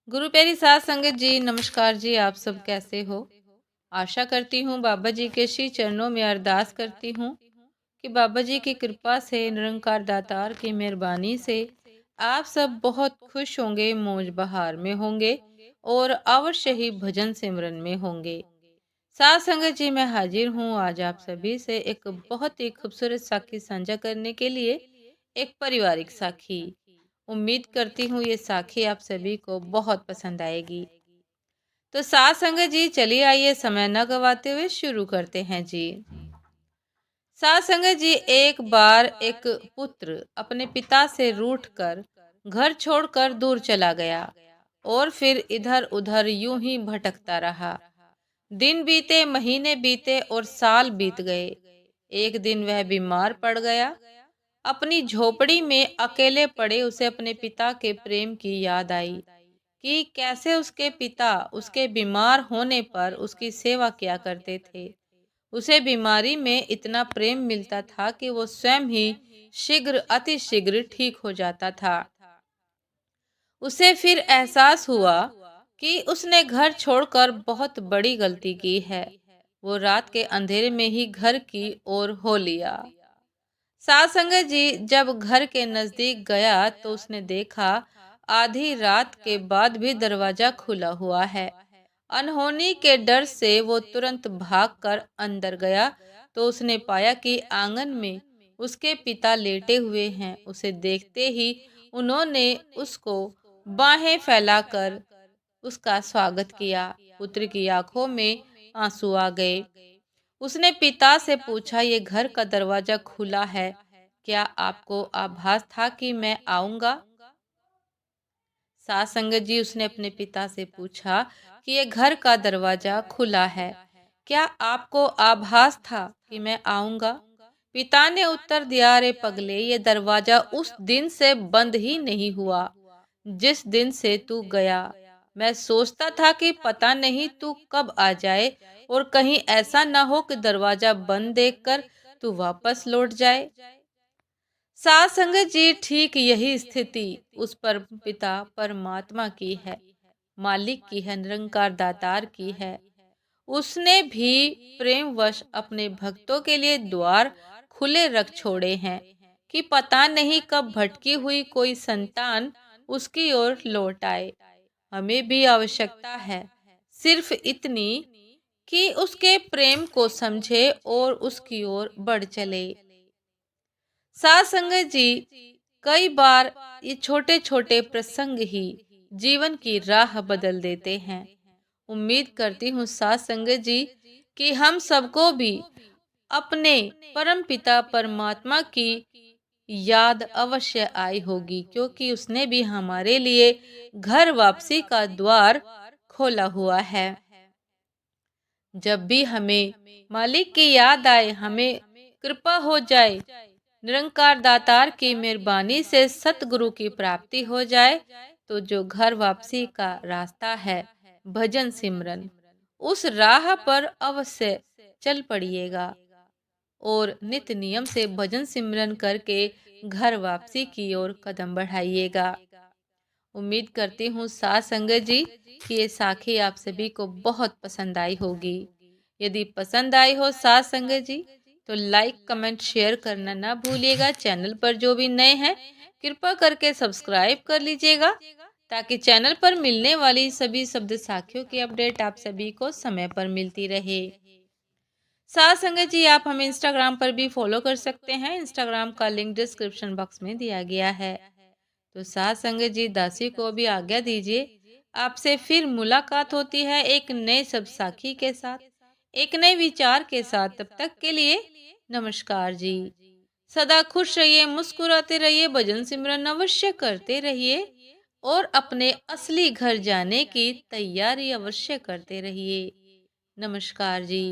गुरु प्यारी साध संगत जी, नमस्कार जी। आप सब कैसे हो? आशा करती हूँ बाबा जी के श्री चरणों में अरदास करती हूँ कि बाबा जी की कृपा से, निरंकार दातार की मेहरबानी से आप सब बहुत खुश होंगे, मौज बहार में होंगे और अवश्य ही भजन सिमरन में होंगे। साध संगत जी, मैं हाजिर हूँ आज आप सभी से एक बहुत ही खूबसूरत साखी साझा करने के लिए। एक पारिवारिक साखी। उम्मीद करती हूँ ये साखी आप सभी को बहुत पसंद आएगी। तो साथ संगत जी, चलिए आइए समय न गवाते हुए शुरू करते हैं जी। साथ संगत जी, एक बार एक पुत्र अपने पिता से रूठकर घर छोड़कर दूर चला गया और फिर इधर उधर यूं ही भटकता रहा। दिन बीते, महीने बीते और साल बीत गए। एक दिन वह बीमार पड़ गया। अपनी झोपड़ी में अकेले पड़े उसे अपने पिता के प्रेम की याद आई कि कैसे उसके पिता उसके बीमार होने पर उसकी सेवा किया करते थे। उसे बीमारी में इतना प्रेम मिलता था कि वो स्वयं ही शीघ्र अति शीघ्र ठीक हो जाता था। उसे फिर एहसास हुआ कि उसने घर छोड़कर बहुत बड़ी गलती की है। वो रात के अंधेरे में ही घर की ओर हो लिया। साथ संगत जी, जब घर के नजदीक गया तो उसने देखा आधी रात के बाद भी दरवाजा खुला हुआ है। अनहोनी के डर से वो तुरंत भागकर अंदर गया तो उसने पाया कि आंगन में उसके पिता लेटे हुए हैं। उसे देखते ही उन्होंने उसको बाहें फैलाकर उसका स्वागत किया। पुत्र की आंखों में आंसू आ गए। उसने पिता से पूछा, ये घर का दरवाजा खुला है, क्या आपको आभास था कि मैं आऊंगा? साथ संगत जी, उसने अपने पिता से पूछा कि ये घर का दरवाजा खुला है, क्या आपको आभास था कि मैं आऊंगा? पिता ने उत्तर दिया, रे पगले, ये दरवाजा उस दिन से बंद ही नहीं हुआ जिस दिन से तू गया। मैं सोचता था कि पता नहीं तू कब आ जाए और कहीं ऐसा ना हो कि दरवाजा बंद देखकर तू वापस लौट जाए। साथ संगत जी, ठीक यही स्थिति उस पर पिता परमात्मा की है, मालिक की है, निरंकार दातार की है। उसने भी प्रेमवश अपने भक्तों के लिए द्वार खुले रख छोड़े हैं कि पता नहीं कब भटकी हुई कोई संतान उसकी ओर लौट आए। हमें भी आवश्यकता है सिर्फ इतनी कि उसके प्रेम को समझे और उसकी ओर बढ़ चले। साथ संगत जी, कई बार ये छोटे छोटे प्रसंग ही जीवन की राह बदल देते हैं। उम्मीद करती हूँ साथ संगत जी कि हम सबको भी अपने परम पिता परमात्मा की याद अवश्य आई होगी, क्योंकि उसने भी हमारे लिए घर वापसी का द्वार खोला हुआ है। जब भी हमें मालिक की याद आए, हमें कृपा हो जाए, निरंकार दातार की मेहरबानी से सतगुरु की प्राप्ति हो जाए, तो जो घर वापसी का रास्ता है, भजन सिमरन, उस राह पर अवश्य चल पड़िएगा और नित्य नियम से भजन सिमरन करके घर वापसी की ओर कदम बढ़ाइएगा। उम्मीद करती हूँ साथ संगत जी कि ये साखी आप सभी को बहुत पसंद आई होगी। यदि पसंद आई हो साथ संगत जी, तो लाइक कमेंट शेयर करना ना भूलिएगा। चैनल पर जो भी नए हैं, कृपा करके सब्सक्राइब कर लीजिएगा ताकि चैनल पर मिलने वाली सभी शब्द साखियों की अपडेट आप सभी को समय पर मिलती रहे। साथ संगत जी, आप हमें इंस्टाग्राम पर भी फॉलो कर सकते हैं। इंस्टाग्राम का लिंक डिस्क्रिप्शन बॉक्स में दिया गया है। तो साथ संगत जी, दासी को भी आज्ञा दीजिए। आपसे फिर मुलाकात होती है एक नए सब साखी के साथ, एक नए विचार के साथ। तब तक के लिए नमस्कार जी। सदा खुश रहिए, मुस्कुराते रहिए, भजन सिमरन अवश्य करते रहिए और अपने असली घर जाने की तैयारी अवश्य करते रहिए। नमस्कार जी।